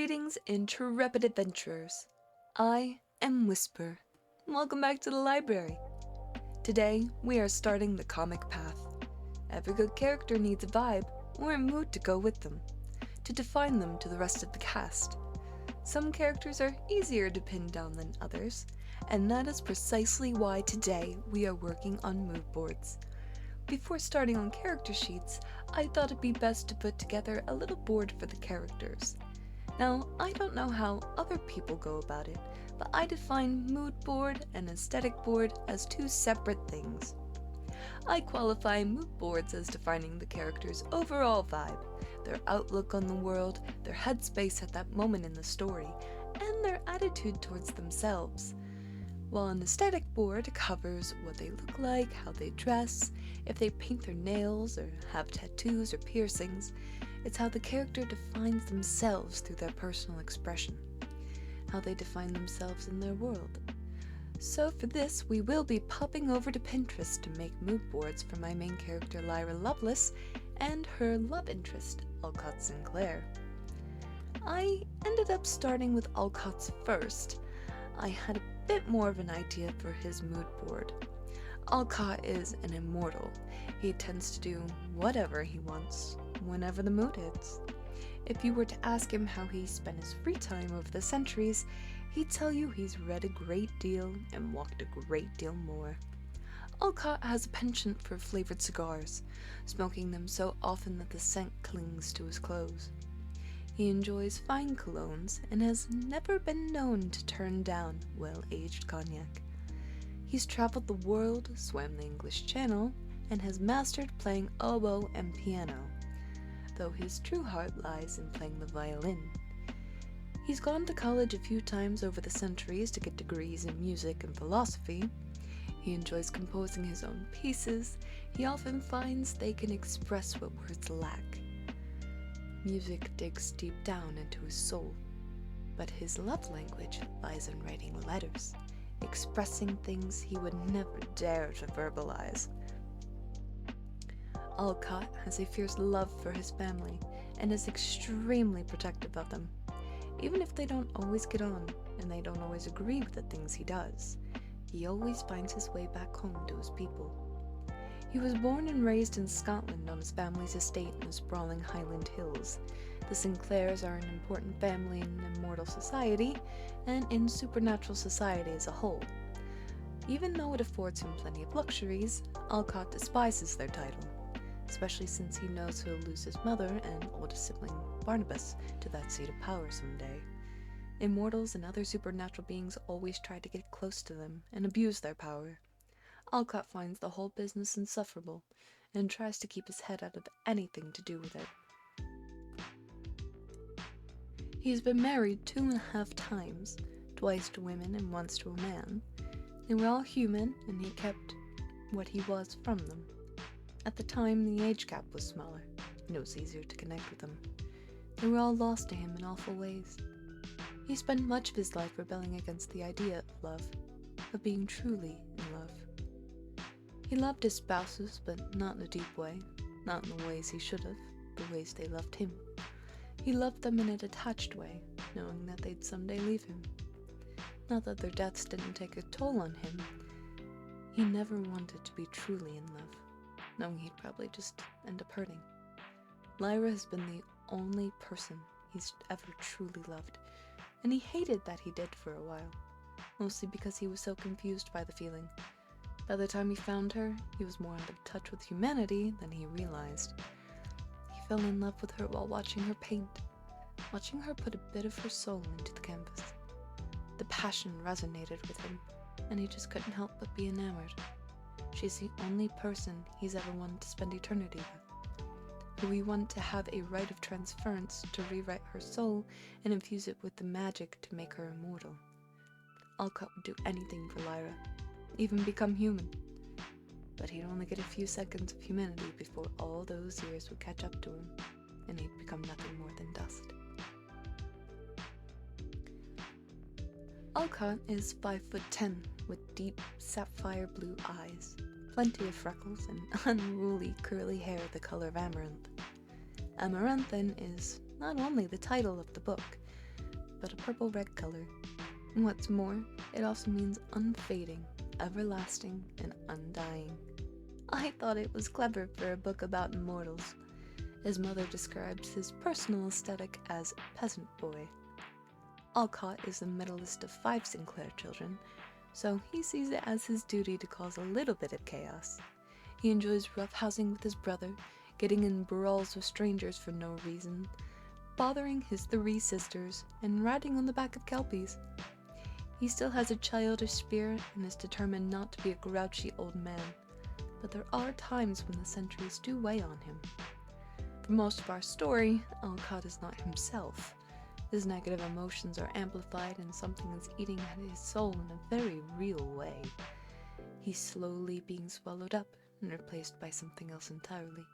Greetings, intrepid adventurers. I am Whisper. Welcome back to the library. Today, we are starting the comic path. Every good character needs a vibe or a mood to go with them, to define them to the rest of the cast. Some characters are easier to pin down than others, and that is precisely why today we are working on mood boards. Before starting on character sheets, I thought it'd be best to put together a little board for the characters. Now, I don't know how other people go about it, but I define mood board and aesthetic board as two separate things. I qualify mood boards as defining the character's overall vibe, their outlook on the world, their headspace at that moment in the story, and their attitude towards themselves. While an aesthetic board covers what they look like, how they dress, if they paint their nails or have tattoos or piercings, it's how the character defines themselves through their personal expression, how they define themselves in their world. So for this, we will be popping over to Pinterest to make mood boards for my main character Lyra Lovelace and her love interest, Alcott Sinclair. I ended up starting with Alcott's first. I had a bit more of an idea for his mood board. Alcott is an immortal. He tends to do whatever he wants, whenever the mood hits. If you were to ask him how he spent his free time over the centuries, he'd tell you he's read a great deal and walked a great deal more. Alcott has a penchant for flavored cigars, smoking them so often that the scent clings to his clothes. He enjoys fine colognes and has never been known to turn down well-aged cognac. He's traveled the world, swam the English Channel, and has mastered playing oboe and piano, though his true heart lies in playing the violin. He's gone to college a few times over the centuries to get degrees in music and philosophy. He enjoys composing his own pieces. He often finds they can express what words lack. Music digs deep down into his soul, but his love language lies in writing letters, expressing things he would never dare to verbalize. Alcott has a fierce love for his family and is extremely protective of them. Even if they don't always get on and they don't always agree with the things he does, he always finds his way back home to his people. He was born and raised in Scotland on his family's estate in the sprawling Highland Hills. The Sinclairs are an important family in immortal society and in supernatural society as a whole. Even though it affords him plenty of luxuries, Alcott despises their title, especially since he knows he'll lose his mother and oldest sibling Barnabas to that seat of power someday. Immortals and other supernatural beings always try to get close to them and abuse their power. Alcott finds the whole business insufferable and tries to keep his head out of anything to do with it. He's been married 2.5 times, twice to women and once to a man. They were all human, and he kept what he was from them. At the time, the age gap was smaller, and it was easier to connect with them. They were all lost to him in awful ways. He spent much of his life rebelling against the idea of love, of being truly in love. He loved his spouses, but not in a deep way, not in the ways he should have, the ways they loved him. He loved them in a detached way, knowing that they'd someday leave him. Not that their deaths didn't take a toll on him. He never wanted to be truly in love, knowing he'd probably just end up hurting. Lyra has been the only person he's ever truly loved, and he hated that he did for a while, mostly because he was so confused by the feeling. By the time he found her, he was more out of touch with humanity than he realized. He fell in love with her while watching her paint, watching her put a bit of her soul into the canvas. The passion resonated with him, and he just couldn't help but be enamored. She's the only person he's ever wanted to spend eternity with, who he wanted to have a rite of transference to rewrite her soul and infuse it with the magic to make her immortal. Alcott would do anything for Lyra, even become human. But he'd only get a few seconds of humanity before all those years would catch up to him, and he'd become nothing more than dust. Alcott is 5'10", with deep sapphire blue eyes, plenty of freckles, and unruly curly hair the color of amaranth. Amaranthine is not only the title of the book, but a purple-red color. What's more, it also means unfading, everlasting, and undying. I thought it was clever for a book about immortals. His mother describes his personal aesthetic as peasant boy. Alcott is the middleest of 5 Sinclair children, so he sees it as his duty to cause a little bit of chaos. He enjoys roughhousing with his brother, getting in brawls with strangers for no reason, bothering his 3 sisters, and riding on the back of Kelpies. He still has a childish spirit and is determined not to be a grouchy old man, but there are times when the centuries do weigh on him. For most of our story, Alcott is not himself. His negative emotions are amplified and something is eating at his soul in a very real way. He's slowly being swallowed up and replaced by something else entirely.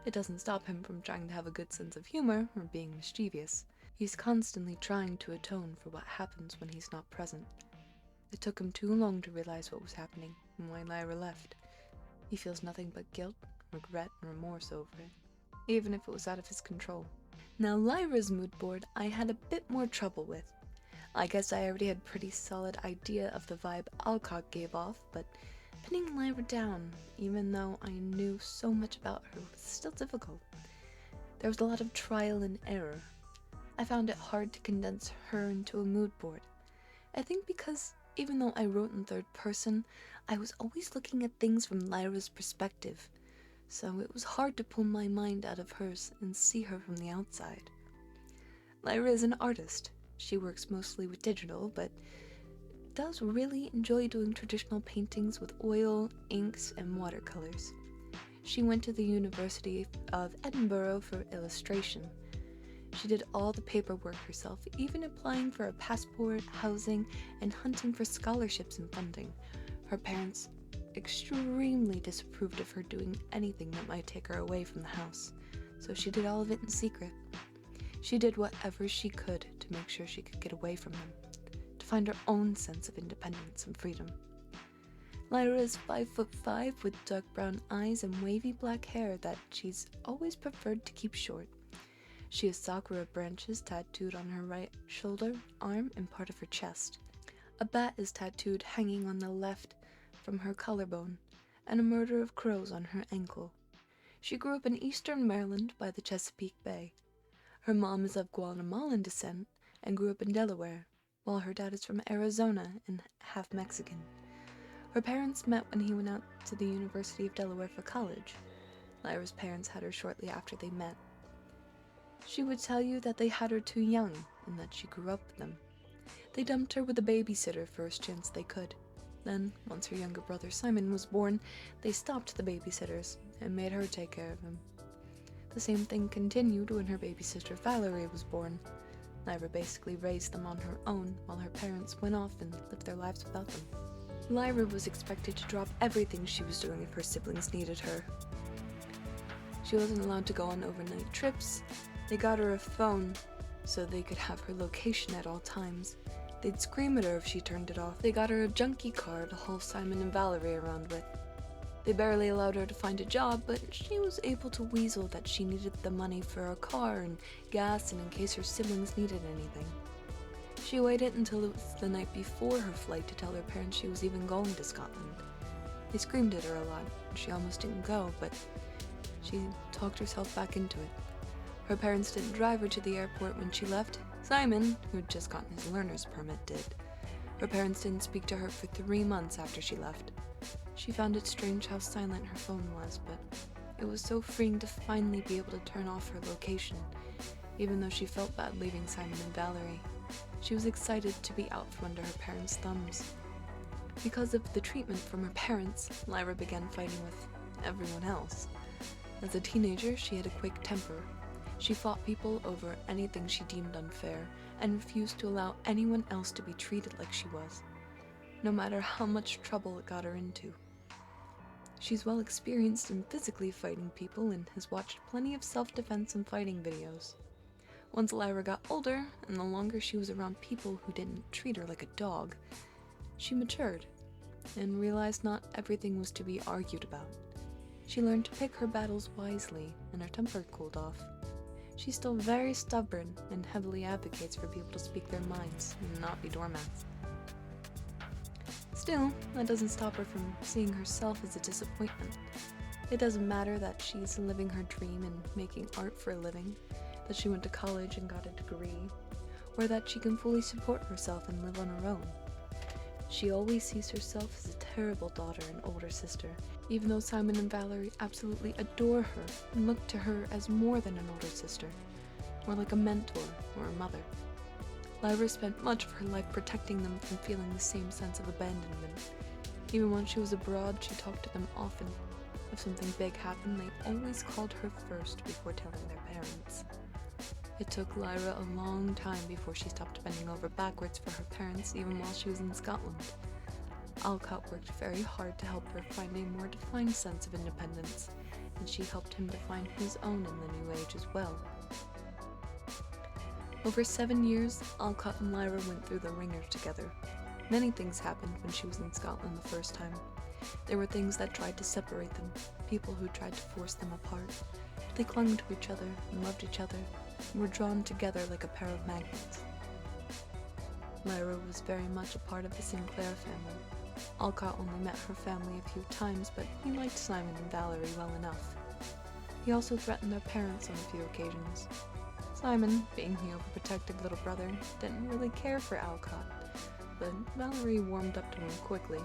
It doesn't stop him from trying to have a good sense of humor or being mischievous. He's constantly trying to atone for what happens when he's not present. It took him too long to realize what was happening and why Lyra left. He feels nothing but guilt, regret, and remorse over it, even if it was out of his control. Now, Lyra's mood board I had a bit more trouble with. I guess I already had a pretty solid idea of the vibe Alcott gave off, but pinning Lyra down, even though I knew so much about her, was still difficult. There was a lot of trial and error. I found it hard to condense her into a mood board. I think because even though I wrote in third person, I was always looking at things from Lyra's perspective, so it was hard to pull my mind out of hers and see her from the outside. Lyra is an artist. She works mostly with digital, but does really enjoy doing traditional paintings with oil, inks, and watercolors. She went to the University of Edinburgh for illustration. She did all the paperwork herself, even applying for a passport, housing, and hunting for scholarships and funding. Her parents extremely disapproved of her doing anything that might take her away from the house, so she did all of it in secret. She did whatever she could to make sure she could get away from them, to find her own sense of independence and freedom. Lyra is 5'5" with dark brown eyes and wavy black hair that she's always preferred to keep short. She has sakura branches tattooed on her right shoulder, arm, and part of her chest. A bat is tattooed hanging on the left from her collarbone, and a murder of crows on her ankle. She grew up in eastern Maryland by the Chesapeake Bay. Her mom is of Guatemalan descent and grew up in Delaware, while her dad is from Arizona and half Mexican. Her parents met when he went out to the University of Delaware for college. Lyra's parents had her shortly after they met. She would tell you that they had her too young and that she grew up with them. They dumped her with a babysitter first chance they could. Then, once her younger brother Simon was born, they stopped the babysitters and made her take care of him. The same thing continued when her baby sister Valerie was born. Lyra basically raised them on her own while her parents went off and lived their lives without them. Lyra was expected to drop everything she was doing if her siblings needed her. She wasn't allowed to go on overnight trips. They got her a phone so they could have her location at all times. They'd scream at her if she turned it off. They got her a junkie car to haul Simon and Valerie around with. They barely allowed her to find a job, but she was able to weasel that she needed the money for a car and gas and in case her siblings needed anything. She waited until it was the night before her flight to tell her parents she was even going to Scotland. They screamed at her a lot, and she almost didn't go, but she talked herself back into it. Her parents didn't drive her to the airport when she left. Simon, who'd just gotten his learner's permit, did. Her parents didn't speak to her for 3 months after she left. She found it strange how silent her phone was, but it was so freeing to finally be able to turn off her location, even though she felt bad leaving Simon and Valerie. She was excited to be out from under her parents' thumbs. Because of the treatment from her parents, Lyra began fighting with everyone else. As a teenager, she had a quick temper. She fought people over anything she deemed unfair and refused to allow anyone else to be treated like she was, no matter how much trouble it got her into. She's well experienced in physically fighting people and has watched plenty of self-defense and fighting videos. Once Lyra got older, and the longer she was around people who didn't treat her like a dog, she matured and realized not everything was to be argued about. She learned to pick her battles wisely, and her temper cooled off. She's still very stubborn and heavily advocates for people to speak their minds and not be doormats. Still, that doesn't stop her from seeing herself as a disappointment. It doesn't matter that she's living her dream and making art for a living, that she went to college and got a degree, or that she can fully support herself and live on her own. She always sees herself as a terrible daughter and older sister, even though Simon and Valerie absolutely adore her and look to her as more than an older sister, more like a mentor or a mother. Lyra spent much of her life protecting them from feeling the same sense of abandonment. Even when she was abroad, she talked to them often. If something big happened, they always called her first before telling their parents. It took Lyra a long time before she stopped bending over backwards for her parents, even while she was in Scotland. Alcott worked very hard to help her find a more defined sense of independence, and she helped him define his own in the new age as well. Over 7 years, Alcott and Lyra went through the ringer together. Many things happened when she was in Scotland the first time. There were things that tried to separate them, people who tried to force them apart. But they clung to each other and loved each other, and were drawn together like a pair of magnets. Lyra was very much a part of the Sinclair family. Alcott only met her family a few times, but he liked Simon and Valerie well enough. He also threatened their parents on a few occasions. Simon, being the overprotective little brother, didn't really care for Alcott, but Valerie warmed up to him quickly.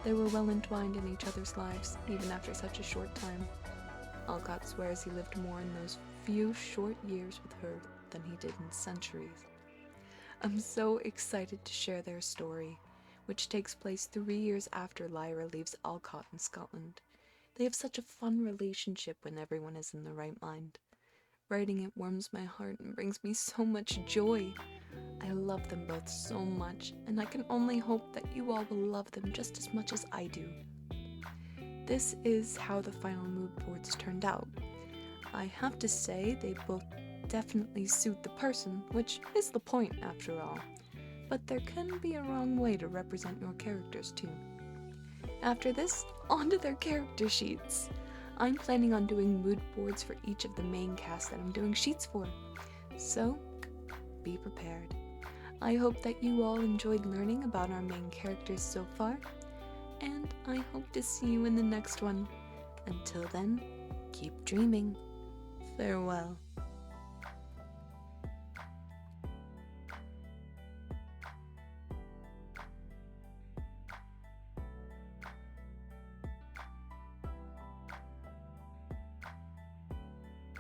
They were well entwined in each other's lives, even after such a short time. Alcott swears he lived more in those few short years with her than he did in centuries. I'm so excited to share their story, which takes place 3 years after Lyra leaves Alcott in Scotland. They have such a fun relationship when everyone is in the right mind. Writing it warms my heart and brings me so much joy. I love them both so much, and I can only hope that you all will love them just as much as I do. This is how the final mood boards turned out. I have to say they both definitely suit the person, which is the point after all. But there can be a wrong way to represent your characters too. After this, on to their character sheets. I'm planning on doing mood boards for each of the main cast that I'm doing sheets for. So, be prepared. I hope that you all enjoyed learning about our main characters so far, and I hope to see you in the next one. Until then, keep dreaming. Farewell.